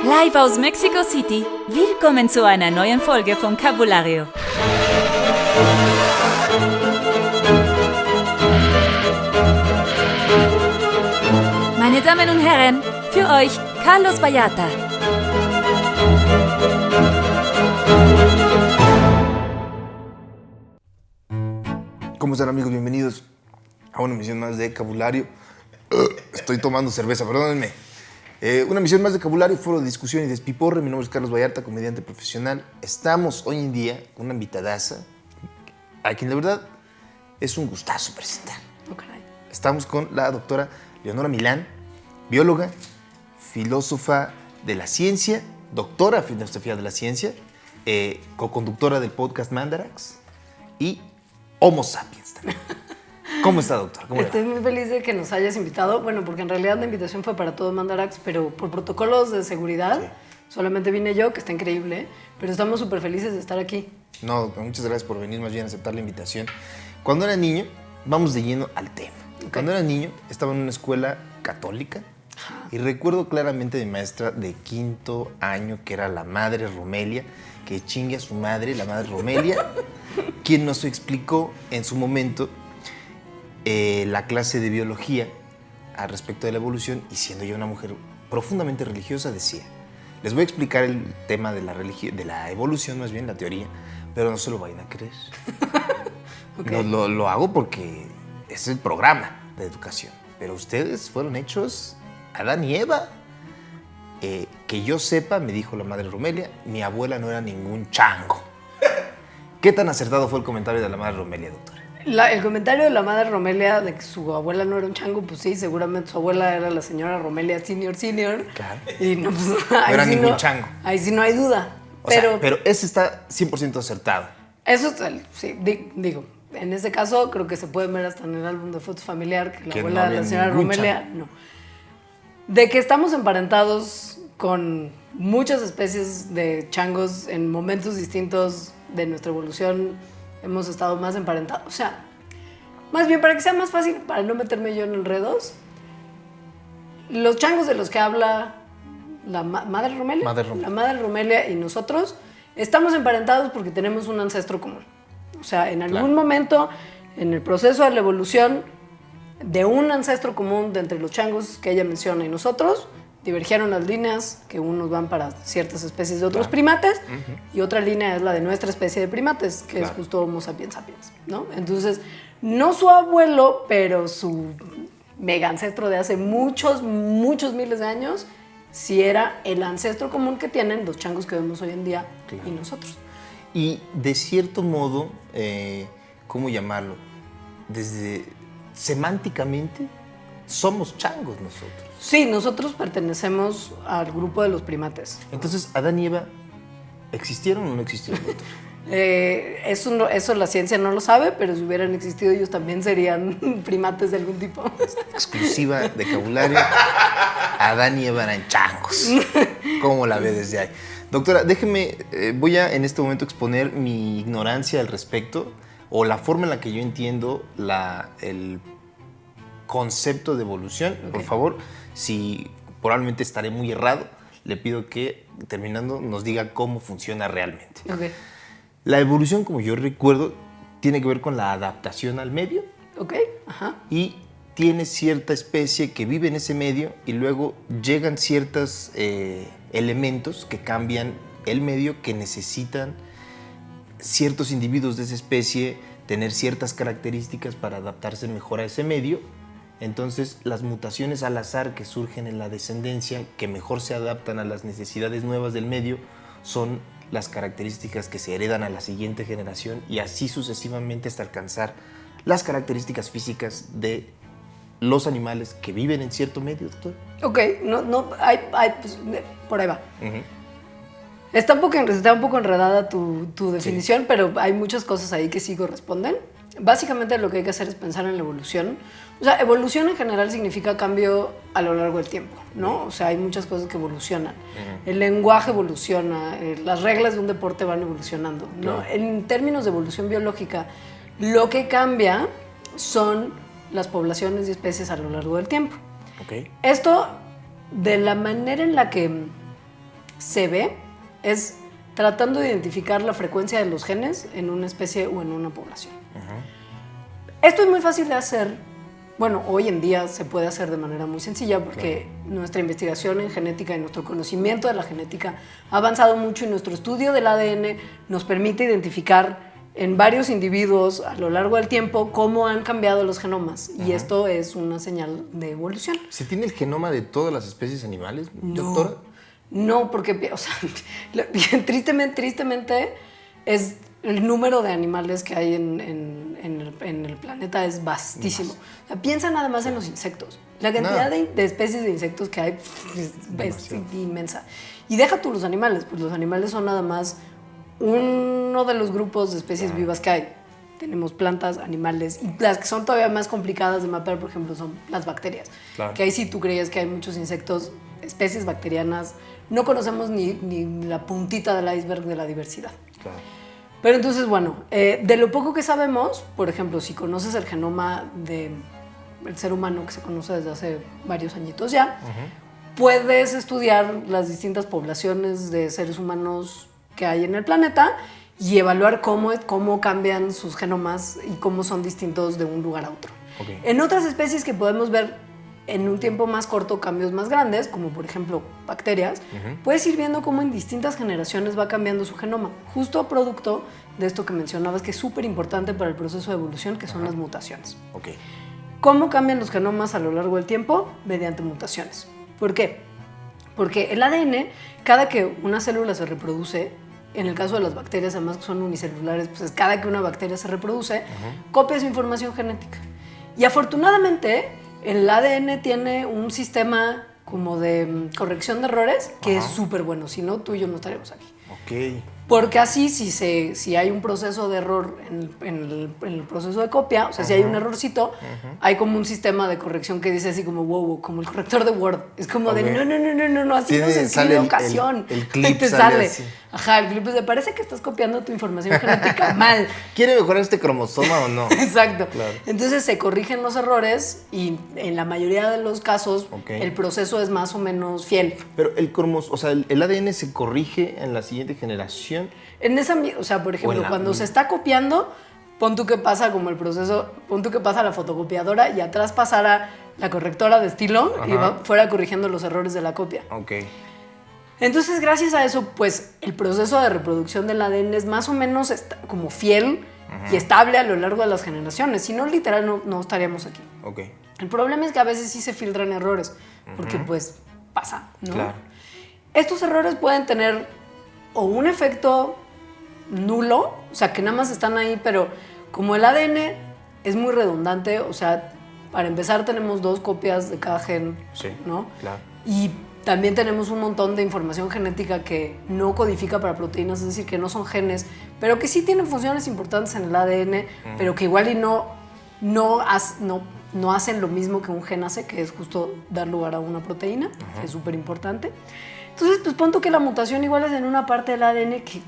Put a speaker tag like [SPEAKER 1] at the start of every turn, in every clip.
[SPEAKER 1] Live aus Mexico City. Willkommen zu einer neuen Folge von Cabulario. Meine Damen und Herren, für euch Carlos Vallarta.
[SPEAKER 2] ¿Cómo están, amigos? Bienvenidos a una emisión más de Cabulario. Estoy tomando cerveza, perdónenme. Una emisión más de Cabulario, foro de discusión y despiporre. Mi nombre es Carlos Vallarta, comediante profesional. Estamos hoy en día con una invitadaza a quien de verdad es un gustazo presentar.
[SPEAKER 3] Oh, caray.
[SPEAKER 2] Estamos con la doctora Leonora Milán, bióloga, filósofa de la ciencia, doctora en filosofía de la ciencia, coconductora del podcast Mandarax y Homo sapiens también. ¿Cómo está, doctora? ¿Cómo le va?
[SPEAKER 3] Estoy muy feliz de que nos hayas invitado. Bueno, porque en realidad la invitación fue para todo Mandarax, pero por protocolos de seguridad solamente vine yo, que está increíble, pero estamos súper felices de estar aquí.
[SPEAKER 2] No, muchas gracias por venir, más bien a aceptar la invitación. Cuando era niño, vamos de lleno al tema.
[SPEAKER 3] Okay.
[SPEAKER 2] Cuando era niño, estaba en una escuela católica y recuerdo claramente a mi maestra de quinto año, que era la madre Romelia, que chingue a su madre, la madre Romelia, quien nos explicó en su momento la clase de biología al respecto de la evolución, y siendo yo una mujer profundamente religiosa, decía: les voy a explicar el tema de la evolución, más bien la teoría, pero no se lo vayan a creer. Okay. Lo hago porque es el programa de educación, pero ustedes fueron hechos Adán y Eva. Que yo sepa, me dijo la madre Romelia, mi abuela no era ningún chango. ¿Qué tan acertado fue el comentario de la madre Romelia, doctora?
[SPEAKER 3] El comentario de la madre Romelia de que su abuela no era un chango, pues sí, seguramente su abuela era la señora Romelia Senior.
[SPEAKER 2] Claro.
[SPEAKER 3] Y no, pues,
[SPEAKER 2] No era ningún chango.
[SPEAKER 3] Ahí sí no hay duda.
[SPEAKER 2] Pero ese está 100% acertado.
[SPEAKER 3] Eso es, sí, digo, en ese caso creo que se puede ver hasta en el álbum de fotos familiar que la abuela de la señora Romelia, no. De que estamos emparentados con muchas especies de changos en momentos distintos de nuestra evolución, hemos estado más emparentados. O sea, más bien para que sea más fácil, para no meterme yo en enredos, los changos de los que habla la madre Romelia, la madre Romelia y nosotros, estamos emparentados porque tenemos un ancestro común. O sea, en algún momento, en el proceso de la evolución, de un ancestro común de entre los changos que ella menciona y nosotros, divergieron las líneas, que unos van para ciertas especies de otros primates, y otra línea es la de nuestra especie de primates, que es justo Homo sapiens sapiens, ¿no? Entonces, no su abuelo, pero su mega ancestro de hace muchos, muchos miles de años, sí era el ancestro común que tienen los changos que vemos hoy en día y nosotros.
[SPEAKER 2] Y de cierto modo, ¿cómo llamarlo? Desde semánticamente, somos changos nosotros.
[SPEAKER 3] Sí, nosotros pertenecemos al grupo de los primates.
[SPEAKER 2] Entonces, ¿Adán y Eva existieron o no existieron?
[SPEAKER 3] Eso la ciencia no lo sabe, pero si hubieran existido ellos también serían primates de algún tipo.
[SPEAKER 2] Exclusiva de Cabulario. Adán y Eva eran changos. ¿Cómo la ve desde ahí? Doctora, déjeme, voy a en este momento exponer mi ignorancia al respecto, o la forma en la que yo entiendo el concepto de evolución. Okay. Por favor, si probablemente estaré muy errado, le pido que, terminando, nos diga cómo funciona realmente.
[SPEAKER 3] Okay.
[SPEAKER 2] La evolución, como yo recuerdo, tiene que ver con la adaptación al medio.
[SPEAKER 3] Okay. Ajá.
[SPEAKER 2] Y tiene cierta especie que vive en ese medio y luego llegan ciertos elementos que cambian el medio, que necesitan ciertos individuos de esa especie tener ciertas características para adaptarse mejor a ese medio. Entonces, las mutaciones al azar que surgen en la descendencia, que mejor se adaptan a las necesidades nuevas del medio, son las características que se heredan a la siguiente generación, y así sucesivamente hasta alcanzar las características físicas de los animales que viven en cierto medio, doctor.
[SPEAKER 3] Ok, pues, por ahí va. Está un poco enredada tu definición, sí, pero hay muchas cosas ahí que sí corresponden. Básicamente lo que hay que hacer es pensar en la evolución. O sea, evolución en general significa cambio a lo largo del tiempo, ¿no? O sea, hay muchas cosas que evolucionan. El lenguaje evoluciona, las reglas de un deporte van evolucionando, ¿no? En términos de evolución biológica, lo que cambia son las poblaciones y especies a lo largo del tiempo.
[SPEAKER 2] Okay.
[SPEAKER 3] Esto, de la manera en la que se ve es tratando de identificar la frecuencia de los genes en una especie o en una población. Esto es muy fácil de hacer. Bueno, hoy en día se puede hacer de manera muy sencilla porque nuestra investigación en genética y nuestro conocimiento de la genética ha avanzado mucho y nuestro estudio del ADN nos permite identificar en varios individuos a lo largo del tiempo cómo han cambiado los genomas. Y esto es una señal de evolución.
[SPEAKER 2] ¿Se tiene el genoma de todas las especies animales, doctora?
[SPEAKER 3] No, porque, o sea, tristemente es el número de animales que hay en el planeta es vastísimo. O sea, piensa nada más en los insectos. La cantidad de especies de insectos que hay es inmensa. Y deja tú los animales, pues los animales son nada más uno de los grupos de especies vivas que hay. Tenemos plantas, animales, y las que son todavía más complicadas de mapear, por ejemplo, son las bacterias. Claro. Que ahí sí tú creías que hay muchos insectos, especies bacterianas. No conocemos ni la puntita del iceberg de la diversidad. Claro. Pero entonces, bueno, de lo poco que sabemos, por ejemplo, si conoces el genoma del ser humano que se conoce desde hace varios añitos ya, puedes estudiar las distintas poblaciones de seres humanos que hay en el planeta y evaluar cómo cambian sus genomas y cómo son distintos de un lugar a otro. Okay. En otras especies que podemos ver en un tiempo más corto cambios más grandes, como por ejemplo bacterias, puedes ir viendo cómo en distintas generaciones va cambiando su genoma, justo producto de esto que mencionabas, que es súper importante para el proceso de evolución, que son las mutaciones. Okay. ¿Cómo cambian los genomas a lo largo del tiempo? Mediante mutaciones. ¿Por qué? Porque el ADN, cada que una célula se reproduce, en el caso de las bacterias, además que son unicelulares, pues cada que una bacteria se reproduce, copia su información genética. Y afortunadamente, el ADN tiene un sistema como de corrección de errores que es súper bueno. Si no, tú y yo no estaríamos aquí.
[SPEAKER 2] Ok.
[SPEAKER 3] Porque así, si hay un proceso de error en el proceso de copia, o sea, si hay un errorcito, hay como un sistema de corrección que dice así como wow, como el corrector de Word. Es como de no, así no se escribe ocasión.
[SPEAKER 2] El clip
[SPEAKER 3] y te sale. Ajá, el clip parece que estás copiando tu información genética mal.
[SPEAKER 2] ¿Quiere mejorar este cromosoma o no?
[SPEAKER 3] Exacto. Claro. Entonces se corrigen los errores y en la mayoría de los casos el proceso es más o menos fiel.
[SPEAKER 2] Pero el ADN se corrige en la siguiente generación.
[SPEAKER 3] En esa, o sea, por ejemplo, cuando se está copiando, pon tú que pasa como el proceso, pon tú que pasa la fotocopiadora y atrás pasara la correctora de estilo y fuera corrigiendo los errores de la copia.
[SPEAKER 2] Ok.
[SPEAKER 3] Entonces, gracias a eso, pues el proceso de reproducción del ADN es más o menos como fiel y estable a lo largo de las generaciones. Si no, literal, no estaríamos aquí.
[SPEAKER 2] Ok.
[SPEAKER 3] El problema es que a veces sí se filtran errores, porque pues pasa, ¿no?
[SPEAKER 2] Claro.
[SPEAKER 3] Estos errores pueden tener o un efecto nulo, o sea, que nada más están ahí, pero como el ADN es muy redundante, o sea, para empezar tenemos 2 copias de cada gen, ¿no? Claro. Y también tenemos un montón de información genética que no codifica para proteínas, es decir, que no son genes, pero que sí tienen funciones importantes en el ADN, pero que igual y no hacen lo mismo que un gen hace, que es justo dar lugar a una proteína, que es súper importante. Entonces, pues pon tú que la mutación igual es en una parte del ADN que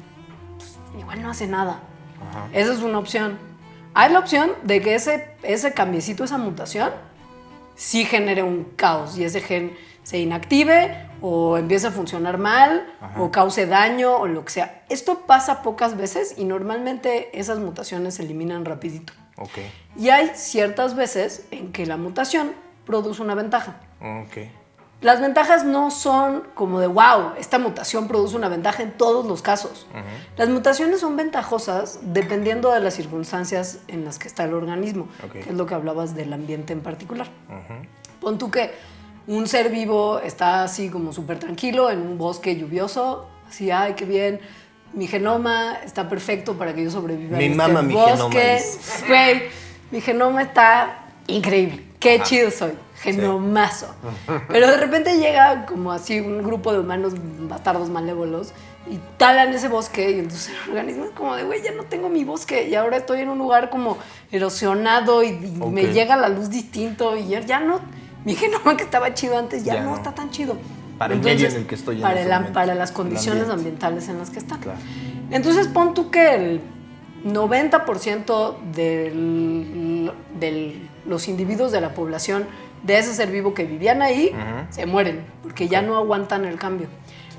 [SPEAKER 3] pues, igual no hace nada. Esa es una opción. Hay la opción de que ese cambiecito, esa mutación, sí genere un caos y ese gen se inactive o empiece a funcionar mal o cause daño o lo que sea. Esto pasa pocas veces y normalmente esas mutaciones se eliminan rapidito.
[SPEAKER 2] Okay.
[SPEAKER 3] Y hay ciertas veces en que la mutación produce una ventaja.
[SPEAKER 2] Okay.
[SPEAKER 3] Las ventajas no son como de wow, esta mutación produce una ventaja en todos los casos. Las mutaciones son ventajosas dependiendo de las circunstancias en las que está el organismo, que es lo que hablabas del ambiente en particular. Pon tú que un ser vivo está así como súper tranquilo en un bosque lluvioso, así, ay, qué bien, mi genoma está perfecto para que yo sobreviva en este bosque. Güey, mi genoma está increíble, qué chido soy. Genomazo. Pero de repente llega como así un grupo de humanos bastardos malévolos y talan ese bosque y entonces el organismo es como de, güey, ya no tengo mi bosque y ahora estoy en un lugar como erosionado y me llega la luz distinto y ya no, mi genoma que estaba chido antes ya no está tan chido.
[SPEAKER 2] Para el medio en el que estoy
[SPEAKER 3] para las condiciones ambientales en las que están. Claro. Entonces pon tú que el 90% de los individuos de la población de ese ser vivo que vivían ahí, se mueren, porque ya no aguantan el cambio.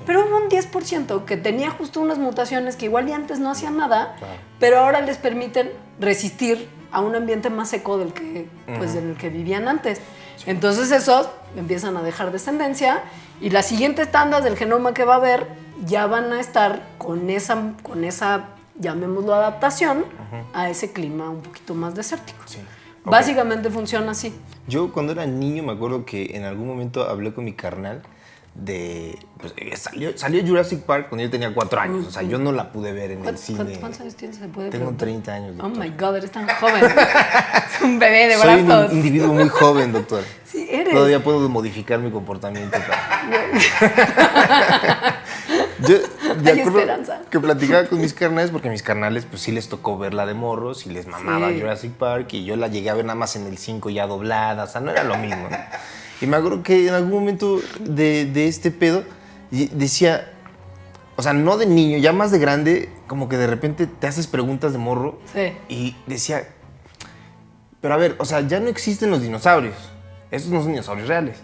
[SPEAKER 3] Pero hubo un 10% que tenía justo unas mutaciones que igual y antes no hacían nada, pero ahora les permiten resistir a un ambiente más seco del que, pues, del que vivían antes. Entonces esos empiezan a dejar descendencia y las siguientes tandas del genoma que va a haber ya van a estar con esa llamémoslo adaptación, a ese clima un poquito más desértico.
[SPEAKER 2] Sí.
[SPEAKER 3] Básicamente funciona así.
[SPEAKER 2] Yo cuando era niño me acuerdo que en algún momento hablé con mi carnal pues, salió Jurassic Park cuando yo tenía 4 años. O sea, yo no la pude ver en el cine.
[SPEAKER 3] ¿Cuántos años tienes? ¿Se puede
[SPEAKER 2] Tengo
[SPEAKER 3] preguntar?
[SPEAKER 2] 30 años, doctor.
[SPEAKER 3] Oh my God, eres tan joven. Es un bebé de
[SPEAKER 2] Soy
[SPEAKER 3] brazos.
[SPEAKER 2] un individuo muy joven, doctor.
[SPEAKER 3] Sí, eres.
[SPEAKER 2] Todavía puedo modificar mi comportamiento. Yo de
[SPEAKER 3] Hay
[SPEAKER 2] acuerdo
[SPEAKER 3] esperanza.
[SPEAKER 2] que platicaba con mis carnales, porque a mis carnales pues sí les tocó verla de morros y les mamaba
[SPEAKER 3] Sí.
[SPEAKER 2] Jurassic Park, y yo la llegué a ver nada más en el 5 ya doblada, o sea, no era lo mismo, ¿no? Y me acuerdo que en algún momento de este pedo decía, o sea, no de niño, ya más de grande, como que de repente te haces preguntas de morro.
[SPEAKER 3] Sí.
[SPEAKER 2] Y decía, pero a ver, o sea, ya no existen los dinosaurios, esos no son dinosaurios reales,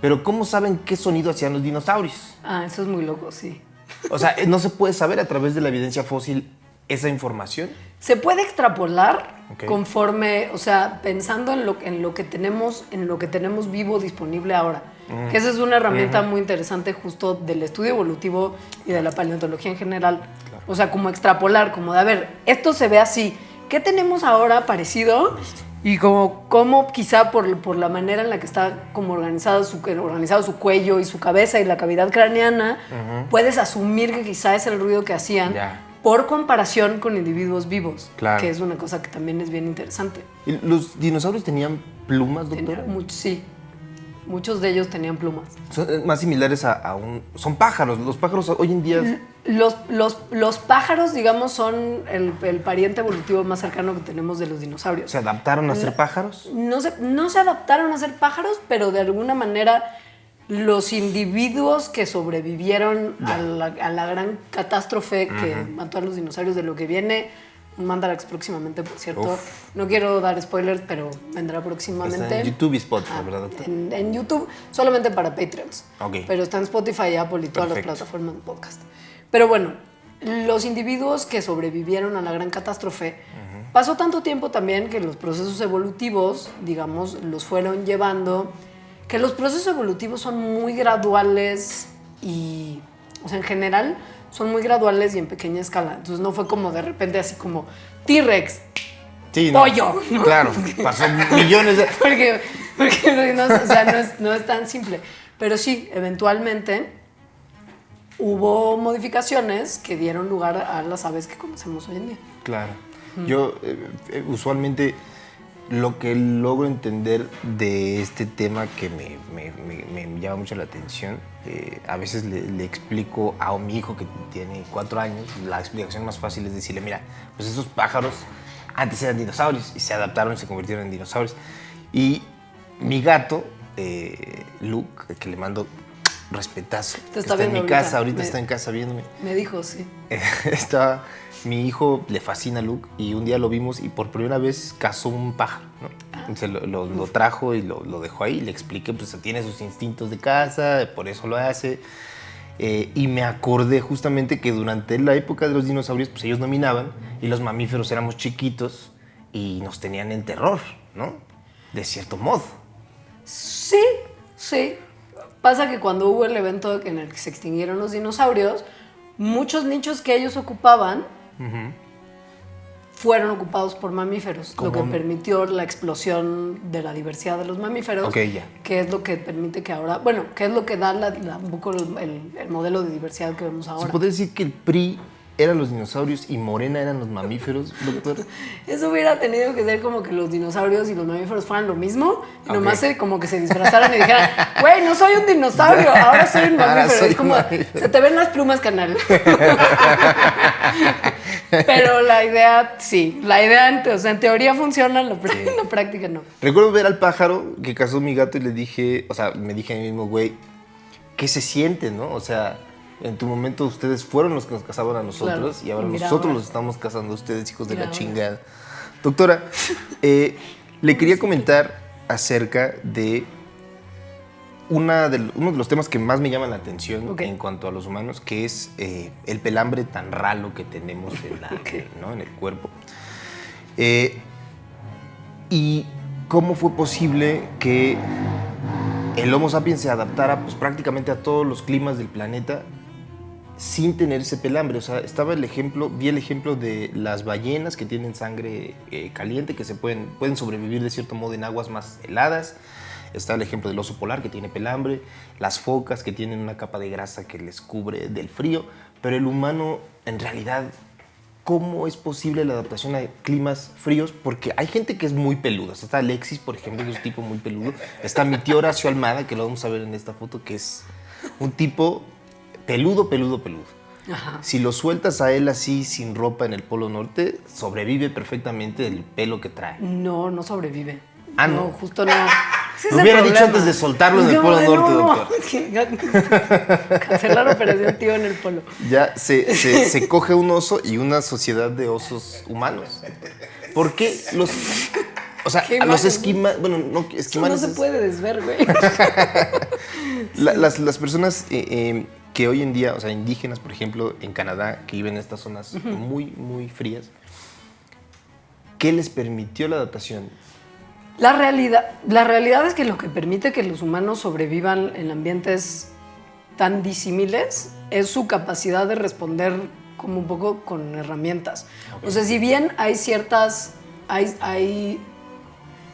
[SPEAKER 2] pero ¿cómo saben qué sonido hacían los dinosaurios?
[SPEAKER 3] Ah, eso es muy loco, sí.
[SPEAKER 2] O sea, ¿no se puede saber a través de la evidencia fósil esa información?
[SPEAKER 3] Se puede extrapolar
[SPEAKER 2] Ok.
[SPEAKER 3] conforme, o sea, pensando en lo que tenemos vivo disponible ahora. Que esa es una herramienta muy interesante justo del estudio evolutivo y de la paleontología en general. Claro. O sea, como extrapolar, como de, a ver, esto se ve así. ¿Qué tenemos ahora parecido? Y como quizá por la manera en la que está como organizado su cuello y su cabeza y la cavidad craneana, puedes asumir que quizá es el ruido que hacían.
[SPEAKER 2] Ya.
[SPEAKER 3] Por comparación con individuos vivos,
[SPEAKER 2] Claro.
[SPEAKER 3] que es una cosa que también es bien interesante.
[SPEAKER 2] ¿Y ¿Los dinosaurios tenían plumas, doctor?
[SPEAKER 3] Sí, muchos de ellos tenían plumas.
[SPEAKER 2] Son más similares a un... Son pájaros. Los pájaros hoy en día...
[SPEAKER 3] Los pájaros, digamos, son el pariente evolutivo más cercano que tenemos de los dinosaurios.
[SPEAKER 2] ¿Se adaptaron a ser pájaros?
[SPEAKER 3] No se adaptaron a ser pájaros, pero de alguna manera los individuos que sobrevivieron a la gran catástrofe que mató a los dinosaurios, de lo que viene, un Mandarax próximamente, por cierto.
[SPEAKER 2] Uf.
[SPEAKER 3] No quiero dar spoilers, pero vendrá próximamente.
[SPEAKER 2] Está en YouTube y Spotify, ¿verdad, doctor?
[SPEAKER 3] En YouTube, solamente para Patreons.
[SPEAKER 2] Ok.
[SPEAKER 3] Pero está en Spotify, Apple y todas
[SPEAKER 2] Perfecto.
[SPEAKER 3] las plataformas de podcast. Pero bueno, los individuos que sobrevivieron a la gran catástrofe, pasó tanto tiempo también que los procesos evolutivos, digamos, los fueron llevando, que los procesos evolutivos son muy graduales y, o sea, en general, son muy graduales y en pequeña escala. Entonces no fue como de repente así como T-Rex,
[SPEAKER 2] Sí,
[SPEAKER 3] pollo, ¿no?
[SPEAKER 2] Claro, pasó millones de...
[SPEAKER 3] porque no, o sea, no es tan simple. Pero sí, eventualmente hubo modificaciones que dieron lugar a las aves que conocemos hoy en día.
[SPEAKER 2] Claro. Yo usualmente lo que logro entender de este tema que me llama mucho la atención, a veces le explico a mi hijo que tiene 4 años, la explicación más fácil es decirle, mira, pues esos pájaros antes eran dinosaurios y se adaptaron y se convirtieron en dinosaurios. Y mi gato, Luke, que le mando respetazo,
[SPEAKER 3] Te está
[SPEAKER 2] en
[SPEAKER 3] viendo
[SPEAKER 2] mi
[SPEAKER 3] ahorita.
[SPEAKER 2] casa, ahorita está en casa viéndome.
[SPEAKER 3] Me dijo, sí.
[SPEAKER 2] Mi hijo le fascina a Luke y un día lo vimos y por primera vez cazó un pájaro, ¿no? Entonces lo trajo y lo dejó ahí, le expliqué, pues tiene sus instintos de caza, por eso lo hace. Y me acordé justamente que durante la época de los dinosaurios, pues ellos dominaban y los mamíferos éramos chiquitos y nos tenían en terror, ¿no? De cierto modo.
[SPEAKER 3] Sí, sí. Pasa que cuando hubo el evento en el que se extinguieron los dinosaurios, muchos nichos que ellos ocupaban fueron ocupados por mamíferos, lo que permitió la explosión de la diversidad de los mamíferos,
[SPEAKER 2] Ok, ya.
[SPEAKER 3] que es lo que permite que ahora, bueno, que es lo que da un poco el modelo de diversidad que vemos
[SPEAKER 2] ¿Se
[SPEAKER 3] ahora.
[SPEAKER 2] podría decir que el PRI eran los dinosaurios y Morena eran los mamíferos, doctor?
[SPEAKER 3] Eso hubiera tenido que ser como que los dinosaurios y los mamíferos fueran lo mismo, y
[SPEAKER 2] Ok.
[SPEAKER 3] nomás como que se disfrazaran y dijeran, güey, no soy un dinosaurio, ahora soy un
[SPEAKER 2] Ahora
[SPEAKER 3] mamífero.
[SPEAKER 2] soy
[SPEAKER 3] Es como,
[SPEAKER 2] un mamífero.
[SPEAKER 3] se te ven las plumas, canal. Pero la idea, sí, o sea, en teoría funciona, en la práctica no.
[SPEAKER 2] Recuerdo ver al pájaro que cazó mi gato y le dije, o sea, me dije a mí mismo, güey, ¿qué se siente, no? O sea, en tu momento ustedes fueron los que nos cazaban a nosotros,
[SPEAKER 3] Claro.
[SPEAKER 2] y ahora
[SPEAKER 3] Y mira
[SPEAKER 2] nosotros
[SPEAKER 3] ahora.
[SPEAKER 2] los estamos cazando a ustedes, hijos de
[SPEAKER 3] Mira
[SPEAKER 2] la
[SPEAKER 3] ahora.
[SPEAKER 2] chingada. Doctora, le quería comentar acerca de uno de los temas que más me llaman la atención en cuanto a los humanos, que es el pelambre tan ralo que tenemos ¿no? en el cuerpo. Y cómo fue posible que el Homo sapiens se adaptara pues, prácticamente a todos los climas del planeta sin tener ese pelambre. O sea, vi el ejemplo de las ballenas que tienen sangre caliente, que pueden sobrevivir de cierto modo en aguas más heladas. Está el ejemplo del oso polar que tiene pelambre, las focas que tienen una capa de grasa que les cubre del frío, pero el humano en realidad, ¿cómo es posible la adaptación a climas fríos? Porque hay gente que es muy peluda. Está Alexis, por ejemplo, que es un tipo muy peludo. Está mi tío Horacio Almada, que lo vamos a ver en esta foto, que es un tipo peludo. Ajá. Si lo sueltas a él así, sin ropa en el Polo Norte, sobrevive perfectamente el pelo que trae.
[SPEAKER 3] No sobrevive.
[SPEAKER 2] Ah, no.
[SPEAKER 3] Justo no.
[SPEAKER 2] Lo hubiera dicho antes de soltarlo en el Polo Norte, doctor.
[SPEAKER 3] Cancelar operación tío en el Polo.
[SPEAKER 2] Ya se coge un oso y una sociedad de osos humanos. ¿Por qué los... O sea, a los esquimales... Bueno, no, esquimales...
[SPEAKER 3] No se puede desver, güey.
[SPEAKER 2] Las personas que hoy en día, o sea, indígenas, por ejemplo, en Canadá, que viven en estas zonas muy, muy frías, ¿qué les permitió la adaptación?
[SPEAKER 3] La realidad es que lo que permite que los humanos sobrevivan en ambientes tan disímiles es su capacidad de responder como un poco con herramientas. Okay. O sea, si bien hay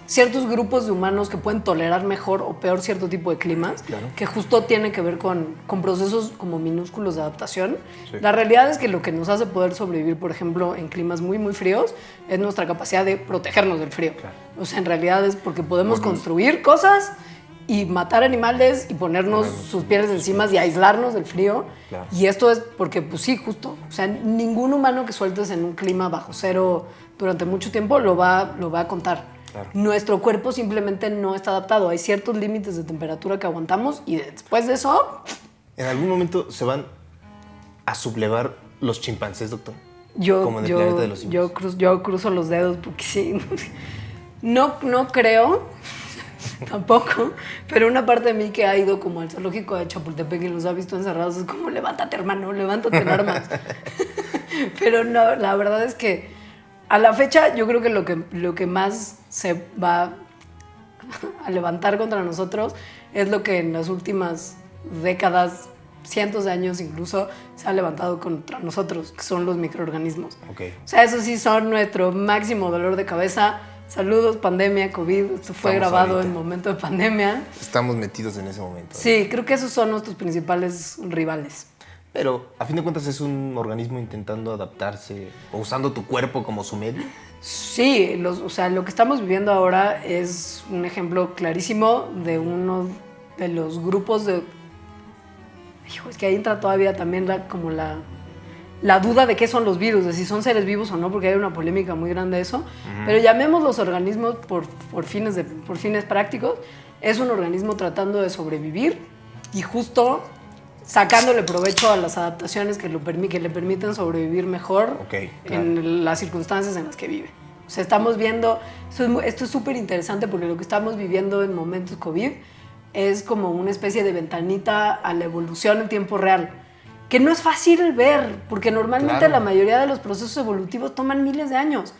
[SPEAKER 3] ciertos grupos de humanos que pueden tolerar mejor o peor cierto tipo de climas, claro, que justo tiene que ver con procesos como minúsculos de adaptación. Sí. La realidad es que lo que nos hace poder sobrevivir, por ejemplo, en climas muy, muy fríos, es nuestra capacidad de protegernos del frío. Claro. O sea, en realidad es porque podemos construir cosas y matar animales y ponernos sus pieles encima y aislarnos del frío. Claro. Y esto es porque, pues sí, justo. O sea, ningún humano que sueltes en un clima bajo cero durante mucho tiempo lo va a contar. Claro. Nuestro cuerpo simplemente no está adaptado. Hay ciertos límites de temperatura que aguantamos y después de eso...
[SPEAKER 2] ¿En algún momento se van a sublevar los chimpancés, doctor?
[SPEAKER 3] Como en el planeta de los simios. Yo cruzo los dedos porque sí. No creo, tampoco, pero una parte de mí que ha ido como al zoológico de Chapultepec y los ha visto encerrados es como, levántate, hermano, levántate en armas. Pero no, la verdad es que a la fecha yo creo que lo que más se va a levantar contra nosotros es lo que en las últimas décadas, cientos de años incluso, se ha levantado contra nosotros, que son los microorganismos. Okay. O sea, esos sí son nuestro máximo dolor de cabeza. Saludos, pandemia, COVID. Esto fue grabado ahorita, en momento de pandemia.
[SPEAKER 2] Estamos metidos en ese momento.
[SPEAKER 3] Sí, creo que esos son nuestros principales rivales.
[SPEAKER 2] Pero, a fin de cuentas, es un organismo intentando adaptarse o usando tu cuerpo como su medio.
[SPEAKER 3] Sí, o sea, lo que estamos viviendo ahora es un ejemplo clarísimo de uno de los grupos de... Es que ahí entra todavía también la duda de qué son los virus, de si son seres vivos o no, porque hay una polémica muy grande de eso. Uh-huh. Pero llamemos los organismos por fines prácticos. Es un organismo tratando de sobrevivir y justo sacándole provecho a las adaptaciones que le permiten sobrevivir mejor en las circunstancias en las que vive. O sea, estamos viendo, esto es súper interesante porque lo que estamos viviendo en momentos COVID es como una especie de ventanita a la evolución en tiempo real, que no es fácil ver, porque normalmente la mayoría de los procesos evolutivos toman miles de años.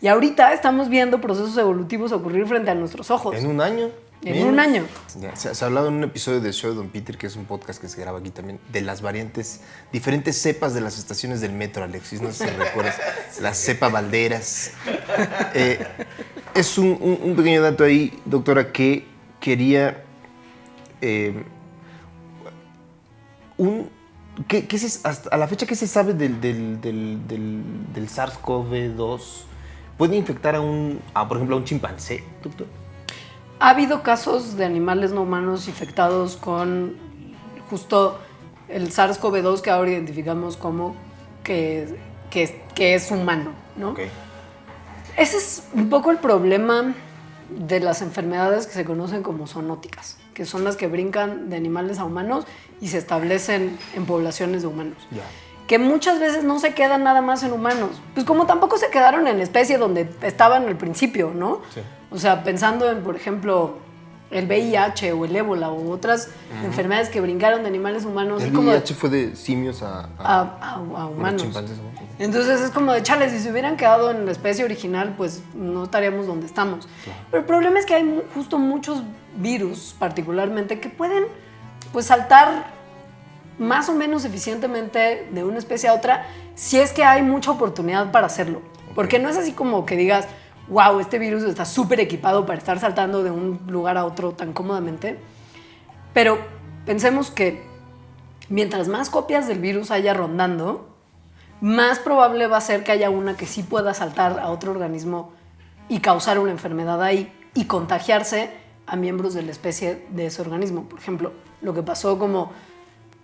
[SPEAKER 3] Y ahorita estamos viendo procesos evolutivos ocurrir frente a nuestros ojos.
[SPEAKER 2] ¿En un año?
[SPEAKER 3] En un año.
[SPEAKER 2] Ya, se ha hablado en un episodio de Show de Don Peter, que es un podcast que se graba aquí también, de las diferentes cepas de las estaciones del metro, Alexis. No sé si recuerdas. La cepa Valderas. Es un pequeño dato ahí, doctora, que quería... hasta a la fecha, ¿qué se sabe del SARS-CoV-2? ¿Puede infectar por ejemplo, a un chimpancé, doctor?
[SPEAKER 3] Ha habido casos de animales no humanos infectados con justo el SARS-CoV-2 que ahora identificamos como que es humano, ¿no? Okay. Ese es un poco el problema de las enfermedades que se conocen como zoonóticas, que son las que brincan de animales a humanos y se establecen en poblaciones de humanos. Yeah. Que muchas veces no se quedan nada más en humanos. Pues como tampoco se quedaron en la especie donde estaban al principio, ¿no? Sí. O sea, pensando en, por ejemplo, el VIH o el ébola o otras enfermedades que brincaron de animales humanos.
[SPEAKER 2] El
[SPEAKER 3] como
[SPEAKER 2] VIH fue de simios
[SPEAKER 3] a humanos.
[SPEAKER 2] Chimpancés, ¿no?
[SPEAKER 3] Entonces es como de chale, si se hubieran quedado en la especie original, pues no estaríamos donde estamos. Claro. Pero el problema es que hay justo muchos virus, particularmente, que pueden pues saltar más o menos eficientemente de una especie a otra si es que hay mucha oportunidad para hacerlo. Porque no es así como que digas, wow, este virus está súper equipado para estar saltando de un lugar a otro tan cómodamente. Pero pensemos que mientras más copias del virus haya rondando, más probable va a ser que haya una que sí pueda saltar a otro organismo y causar una enfermedad ahí y contagiarse a miembros de la especie de ese organismo. Por ejemplo, lo que pasó como,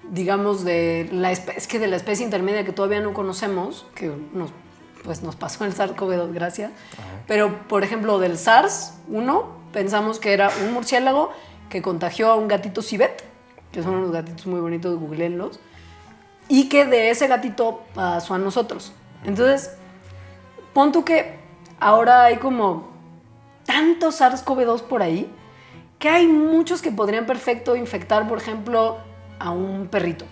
[SPEAKER 3] digamos, de la especie intermedia que todavía no conocemos, que nos pasó el SARS-CoV-2, gracias. Pero, por ejemplo, del SARS-1, pensamos que era un murciélago que contagió a un gatito civet, que son unos gatitos muy bonitos, googleenlos, y que de ese gatito pasó a nosotros. Entonces, pon tú que ahora hay como tantos SARS-CoV-2 por ahí, que hay muchos que podrían perfecto infectar, por ejemplo, a un perrito.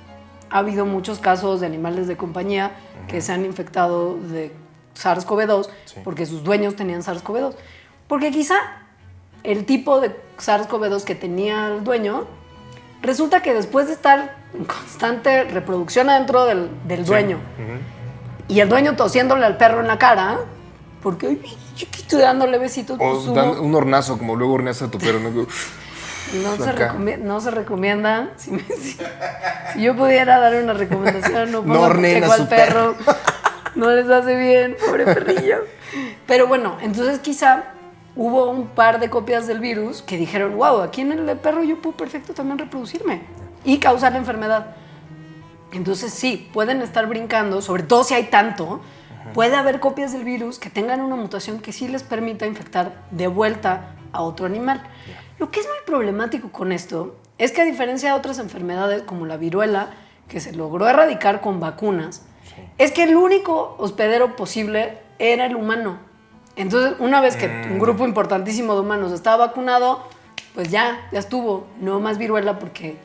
[SPEAKER 3] Ha habido muchos casos de animales de compañía que se han infectado de SARS-CoV-2 porque sus dueños tenían SARS-CoV-2. Porque quizá el tipo de SARS-CoV-2 que tenía el dueño, resulta que después de estar en constante reproducción adentro del dueño, y el dueño tosiéndole al perro en la cara, porque ay, chiquito, dándole besitos.
[SPEAKER 2] O un hornazo, como luego horneas a tu perro, ¿no?
[SPEAKER 3] No se recomienda. Si yo pudiera dar una recomendación, no horneen a su perro. No les hace bien, pobre perrillo. Pero bueno, entonces quizá hubo un par de copias del virus que dijeron, wow, aquí en el perro yo puedo perfecto también reproducirme y causar la enfermedad. Entonces sí, pueden estar brincando, sobre todo si hay tanto, puede haber copias del virus que tengan una mutación que sí les permita infectar de vuelta a otro animal. Lo que es muy problemático con esto es que, a diferencia de otras enfermedades como la viruela, que se logró erradicar con vacunas, es que el único hospedero posible era el humano. Entonces, una vez que un grupo importantísimo de humanos estaba vacunado, pues ya estuvo. No más viruela porque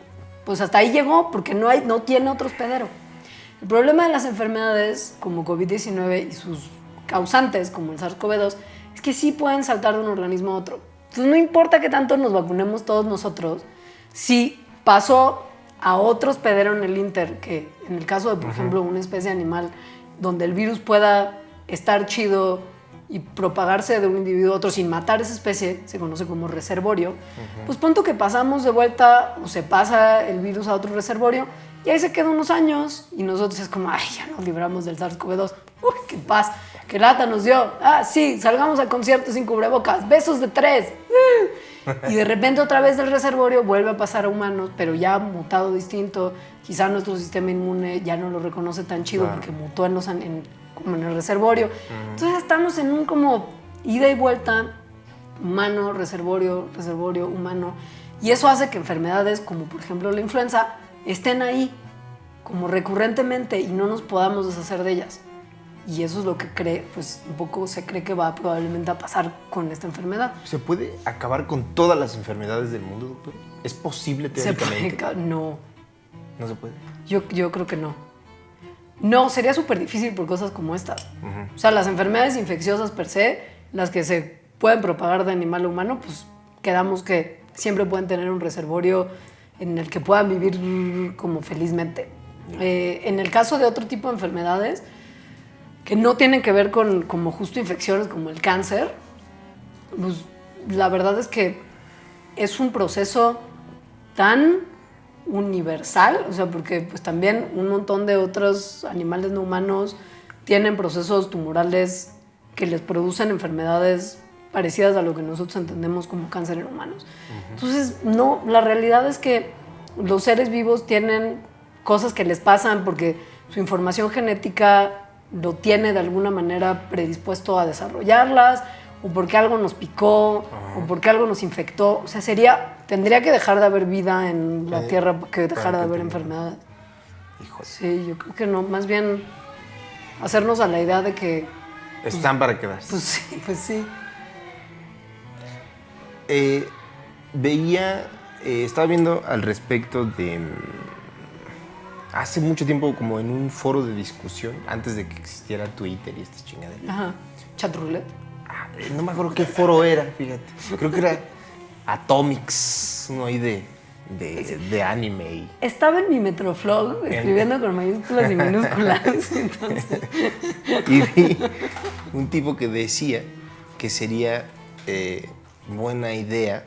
[SPEAKER 3] pues hasta ahí llegó, porque no tiene otro hospedero. El problema de las enfermedades como COVID-19 y sus causantes, como el SARS-CoV-2, es que sí pueden saltar de un organismo a otro. Entonces no importa que tanto nos vacunemos todos nosotros, si pasó a otro hospedero en el Inter, que en el caso de, por ejemplo, una especie animal donde el virus pueda estar chido y propagarse de un individuo a otro sin matar esa especie, se conoce como reservorio, pues pronto que pasamos de vuelta o se pasa el virus a otro reservorio y ahí se queda unos años y nosotros es como, ay, ya nos libramos del SARS-CoV-2, uy, qué paz, qué lata nos dio, sí, salgamos al concierto sin cubrebocas, besos de 3, y de repente otra vez del reservorio vuelve a pasar a humanos, pero ya mutado distinto, quizá nuestro sistema inmune ya no lo reconoce tan chido porque mutó como en el reservorio. Entonces estamos en un como ida y vuelta, humano, reservorio, humano, y eso hace que enfermedades como por ejemplo la influenza estén ahí como recurrentemente y no nos podamos deshacer de ellas. Y eso es lo que un poco se cree que va probablemente a pasar con esta enfermedad.
[SPEAKER 2] ¿Se puede acabar con todas las enfermedades del mundo, doctor? ¿Es posible teóricamente?
[SPEAKER 3] No.
[SPEAKER 2] ¿No se puede?
[SPEAKER 3] Yo creo que no. No, sería súper difícil por cosas como estas. O sea, las enfermedades infecciosas per se, las que se pueden propagar de animal a humano, pues quedamos que siempre pueden tener un reservorio en el que puedan vivir como felizmente. En el caso de otro tipo de enfermedades que no tienen que ver con como justo infecciones como el cáncer, pues la verdad es que es un proceso tan universal, o sea, porque pues también un montón de otros animales no humanos tienen procesos tumorales que les producen enfermedades parecidas a lo que nosotros entendemos como cáncer en humanos. Entonces, no, la realidad es que los seres vivos tienen cosas que les pasan porque su información genética lo tiene de alguna manera predispuesto a desarrollarlas, o porque algo nos picó, o porque algo nos infectó. O sea, tendría que dejar de haber vida en la Tierra para que dejara de haber enfermedades.
[SPEAKER 2] Híjole.
[SPEAKER 3] Sí, yo creo que no. Más bien hacernos a la idea de que
[SPEAKER 2] están para quedarse.
[SPEAKER 3] Pues sí.
[SPEAKER 2] Estaba viendo al respecto de... Hace mucho tiempo, como en un foro de discusión, antes de que existiera Twitter y estas chingaderas.
[SPEAKER 3] Ajá. Chatroulette.
[SPEAKER 2] No me acuerdo qué foro era, fíjate. Creo que era Atomics, uno ahí de anime.
[SPEAKER 3] Estaba en mi Metroflog escribiendo con mayúsculas y minúsculas. Entonces.
[SPEAKER 2] Y vi un tipo que decía que sería buena idea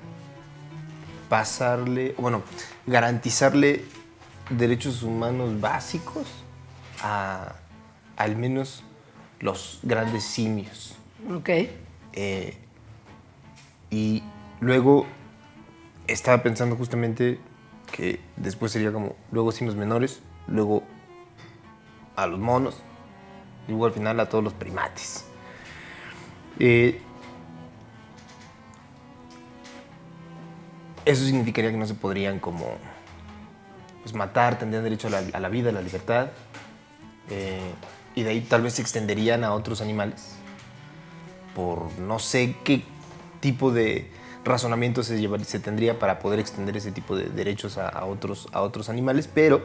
[SPEAKER 2] garantizarle derechos humanos básicos a al menos los grandes simios.
[SPEAKER 3] Ok.
[SPEAKER 2] Y luego estaba pensando justamente que después sería como, luego simios menores, luego a los monos, y luego al final a todos los primates. Eso significaría que no se podrían como pues, matar, tendrían derecho a la vida, a la libertad, y de ahí tal vez se extenderían a otros animales por no sé qué tipo de razonamiento se tendría para poder extender ese tipo de derechos a otros animales, pero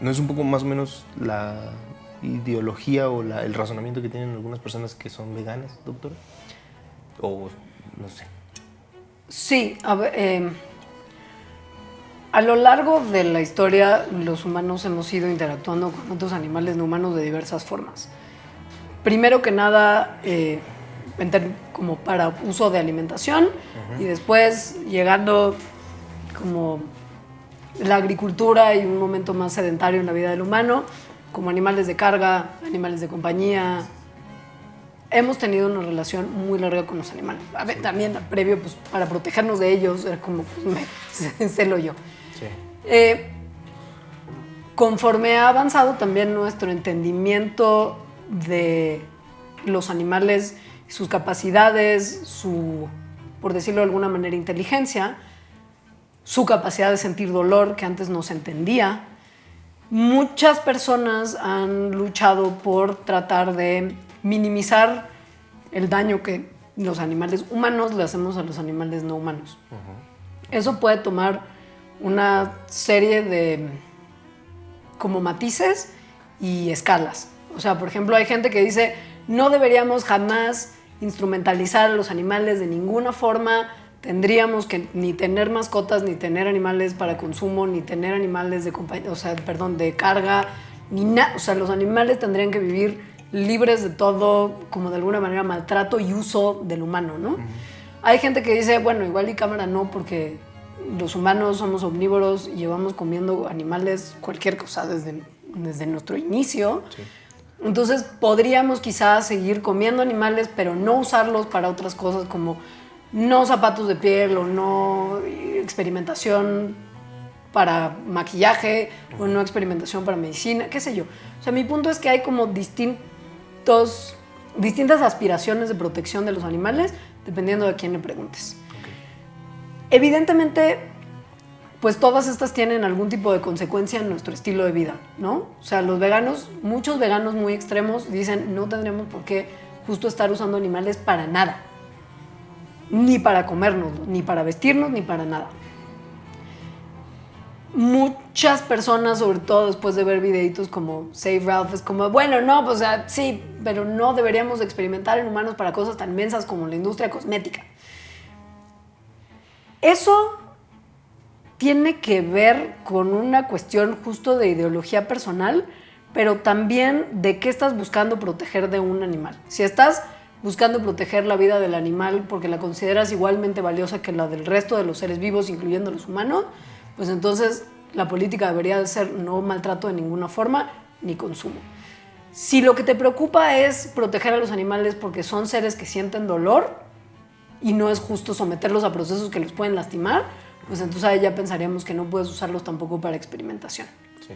[SPEAKER 2] ¿no es un poco más o menos la ideología o el razonamiento que tienen algunas personas que son veganas, doctora? O no sé.
[SPEAKER 3] Sí, a lo largo de la historia los humanos hemos ido interactuando con otros animales no humanos de diversas formas. Primero que nada, como para uso de alimentación, y después llegando como la agricultura y un momento más sedentario en la vida del humano, como animales de carga, animales de compañía. Hemos tenido una relación muy larga con los animales. A ver, también previo, pues, para protegernos de ellos, era como, pues, celo yo. Sí. Conforme ha avanzado también nuestro entendimiento de los animales, sus capacidades, su, por decirlo de alguna manera, inteligencia, su capacidad de sentir dolor, que antes no se entendía, muchas personas han luchado por tratar de minimizar el daño que los animales humanos le hacemos a los animales no humanos. Eso puede tomar una serie de como matices y escalas. O sea, por ejemplo, hay gente que dice no deberíamos jamás instrumentalizar a los animales de ninguna forma, tendríamos que ni tener mascotas, ni tener animales para consumo, ni tener animales de carga, ni nada. O sea, los animales tendrían que vivir libres de todo, como de alguna manera, maltrato y uso del humano, ¿no? Hay gente que dice, bueno, igual y cámara no, porque los humanos somos omnívoros y llevamos comiendo animales, cualquier cosa, desde nuestro inicio. Sí. Entonces, podríamos quizás seguir comiendo animales, pero no usarlos para otras cosas, como no zapatos de piel o no experimentación para maquillaje o no experimentación para medicina, qué sé yo. O sea, mi punto es que hay como distintas aspiraciones de protección de los animales, dependiendo de a quién le preguntes. Okay. Evidentemente, pues todas estas tienen algún tipo de consecuencia en nuestro estilo de vida, ¿no? O sea, los veganos, muchos veganos muy extremos dicen no tendríamos por qué justo estar usando animales para nada. Ni para comernos, ni para vestirnos, ni para nada. Muchas personas, sobre todo después de ver videitos como Save Ralph, es como, bueno, no, pues, o sea, sí, pero no deberíamos experimentar en humanos para cosas tan inmensas como la industria cosmética. Eso tiene que ver con una cuestión justo de ideología personal, pero también de qué estás buscando proteger de un animal. Si estás buscando proteger la vida del animal porque la consideras igualmente valiosa que la del resto de los seres vivos, incluyendo los humanos, pues entonces la política debería de ser no maltrato de ninguna forma ni consumo. Si lo que te preocupa es proteger a los animales porque son seres que sienten dolor y no es justo someterlos a procesos que los pueden lastimar, pues entonces ahí ya pensaríamos que no puedes usarlos tampoco para experimentación. Sí.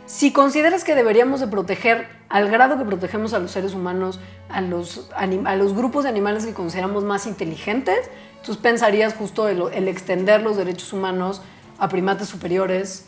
[SPEAKER 3] Si consideras que deberíamos de proteger al grado que protegemos a los seres humanos, a los grupos de animales que consideramos más inteligentes, entonces pensarías justo el extender los derechos humanos a primates superiores,